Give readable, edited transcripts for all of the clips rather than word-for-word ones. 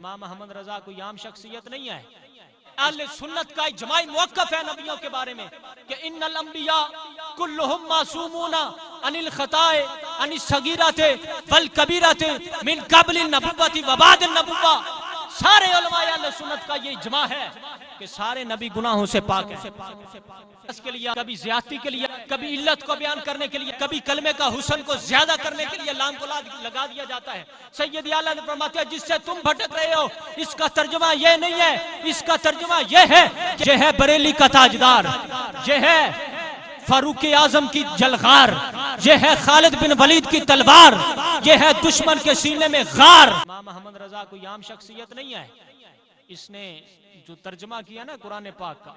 امام محمد رضا کوئی عام شخصیت نہیں ہے. اہل سنت کا اجماعی موقف ہے نبیوں کے بارے میں کہ ان الانبیاء کلہم معصومون عن الخطاء عن الصغیرۃ والکبیرۃ من قبل النبوۃ وبعد النبوۃ. سارے علماء اہل سنت کا یہ اجماع ہے کہ سارے نبی گناہوں سے پاک ہیں. اس کے لیے کبھی زیادتی کے لیے، کبھی علت کو بیان کرنے کے لیے، کبھی کلمے کا حسن کو زیادہ کرنے کے لیے لام کو لگا دیا جاتا ہے. سید اعلیٰ نے فرماتے ہیں جس سے تم بھٹک رہے ہو اس کا ترجمہ یہ نہیں ہے، اس کا ترجمہ یہ ہے کہ یہ ہے بریلی کا تاجدار، یہ ہے فاروق اعظم کی جلغار، یہ ہے خالد بن ولید کی تلوار، یہ ہے دشمن کے سینے میں غار. امام محمد رضا کوئی عام شخصیت نہیں ہے. اس نے جو ترجمہ کیا نا قرآن پاک کا،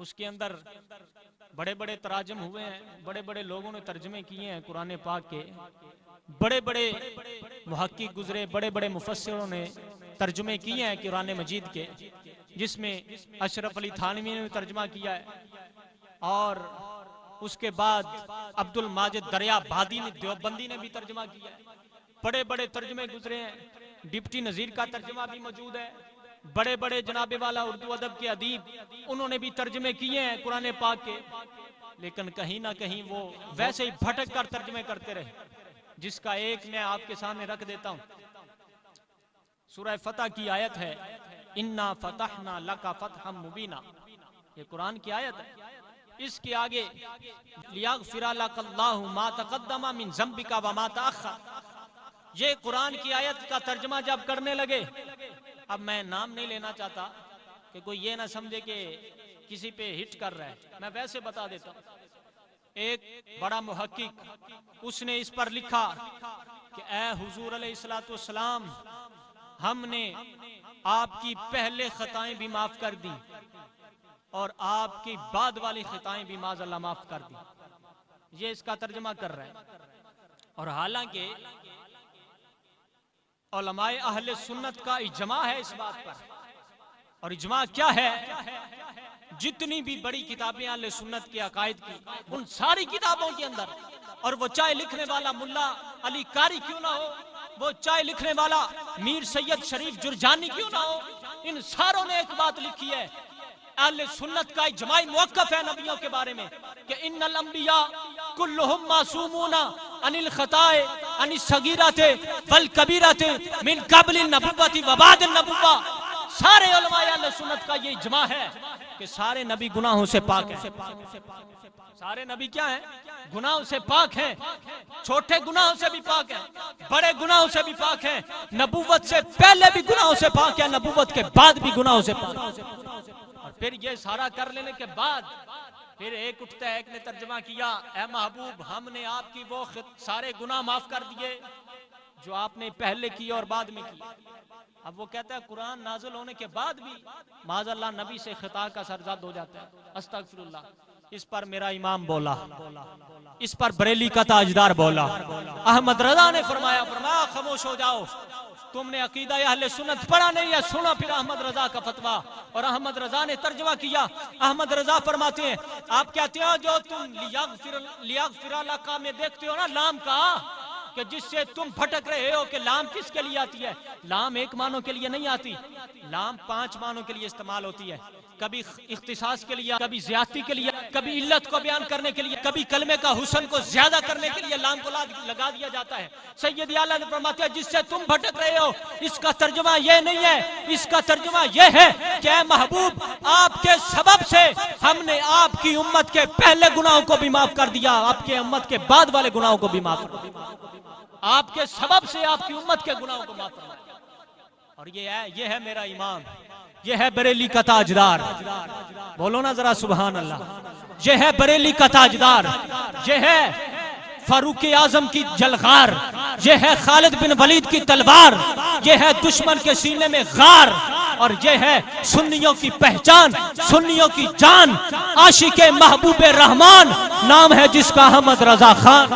اس کے اندر بڑے بڑے تراجم ہوئے ہیں، بڑے بڑے لوگوں نے ترجمے کیے ہیں قرآن پاک کے، بڑے بڑے محقق گزرے، بڑے بڑے مفسروں نے ترجمے کیے ہیں قرآن مجید کے، جس میں اشرف علی تھانوی نے ترجمہ کیا ہے، اور اس کے بعد عبد الماجد دریا بھادی نے دیوبندی نے بھی ترجمہ کیا ہے. بڑے بڑے ترجمے گزرے ہیں. ڈپٹی نذیر کا ترجمہ بھی موجود ہے. بڑے بڑے جناب والا اردو ادب کے ادیب انہوں نے بھی ترجمے کیے ہیں قرآن پاک کے، لیکن کہیں نہ کہیں وہ ویسے ہی بھٹک کر ترجمے کرتے رہے، جس کا ایک میں آپ کے سامنے رکھ دیتا ہوں. سورہ فتح کی آیت ہے انا فتحنا لک فتحا مبینا، یہ قرآن کی آیت ہے. اس کے آگے لیغفر لک اللہ ما تقدم من ذنبک وما تأخر، یہ قرآن کی آیت کا ترجمہ جب کرنے لگے، اب میں نام نہیں لینا چاہتا کہ کوئی یہ نہ سمجھے کہ کسی پہ ہٹ کر رہا ہے، میں ویسے بتا دیتا ہوں. ایک بڑا محقق اس نے اس پر لکھا کہ اے حضور علیہ السلام، ہم نے آپ کی پہلے خطائیں بھی معاف کر دی اور آپ کی بعد والی خطائیں بھی معاذ اللہ معاف کر دی. یہ اس کا ترجمہ کر رہا ہے. اور حالانکہ علماء اہل سنت کا اجماع ہے اس بات پر. اور اجماع کیا ہے؟ جتنی بھی بڑی کتابیں اہل سنت کے عقائد کی، ان ساری کتابوں کے اندر، اور وہ چاہے لکھنے والا ملا علی قاری کیوں نہ ہو، وہ چاہے لکھنے والا میر سید شریف جرجانی کیوں نہ ہو، ان ساروں نے ایک بات لکھی ہے. اہل سنت کا اجماعی موقف ہے نبیوں کے بارے میں کہ ان الانبیاء کلہم معصومون عن الخطاء عن الصغیرۃ والکبیرۃ من قبل النبوۃ وبعد النبوۃ. سارے علماء اہل سنت کا یہ اجماع ہے کہ سارے نبی گناہوں سے پاک ہیں. سارے نبی کیا ہیں؟ گناہوں سے پاک ہیں. چھوٹے گناہوں سے بھی پاک ہیں، بڑے گناہوں سے بھی پاک ہیں. نبوت سے پہلے بھی گناہوں سے پاک ہیں، نبوت کے بعد بھی گناہوں سے پاک ہیں. اور پھر یہ سارا کر لینے کے بعد پھر ایک اٹھتا ہے، ایک نے ترجمہ کیا اے محبوب ہم نے آپ کی وہ سارے گناہ معاف کر دیے جو آپ نے پہلے کی اور بعد میں کی. اب وہ کہتا ہے قرآن نازل ہونے کے بعد بھی معاذ اللہ نبی سے خطا کا سرزد ہو جاتا ہے. استغفر اللہ. اس پر میرا امام بولا، اس پر بریلی کا تاجدار بولا. احمد رضا نے فرمایا خاموش ہو جاؤ، تم نے عقیدہ اہل سنت پڑھا نہیں ہے. سنو پھر احمد رضا کا فتویٰ. اور احمد رضا نے ترجمہ کیا. احمد رضا فرماتے ہیں آپ کہتے ہو جو تم لیغفر لک میں دیکھتے ہو نا لام کا، کہ جس سے تم بھٹک رہے ہو کہ لام کس کے لیے آتی ہے. لام ایک معنوں کے لیے نہیں آتی، لام 5 معنوں کے لیے استعمال ہوتی ہے. کبھی اختصاص کے لیے، کبھی زیادتی کے لیے، کبھی علت کو بیان کرنے کے لیے، کبھی کلمے کا حسن کو زیادہ کرنے کے لیے لام کو لگا دیا جاتا ہے. سید اعلیٰ نے فرماتے ہیں جس سے تم بھٹک رہے ہو اس کا ترجمہ یہ نہیں ہے، اس کا ترجمہ یہ ہے کہ اے محبوب آپ کے سبب سے ہم نے آپ کی امت کے پہلے گناہوں کو بھی معاف کر دیا، آپ کے امت کے بعد والے گناہوں کو بھی معاف کر دیا. آپ کے سبب سے آپ کی امت کے گناہوں کو معاف کر دیا. اور یہ ہے میرا امام، یہ ہے بریلی کا تاجدار. بولو نا ذرا سبحان اللہ. یہ ہے بریلی کا تاجدار، یہ ہے فاروق اعظم کی جلغار، یہ ہے خالد بن ولید کی تلوار، یہ ہے دشمن کے سینے میں غار، اور یہ ہے سنیوں کی پہچان، سنیوں کی جان، عاشق محبوب رحمان، نام ہے جس کا احمد رضا خان.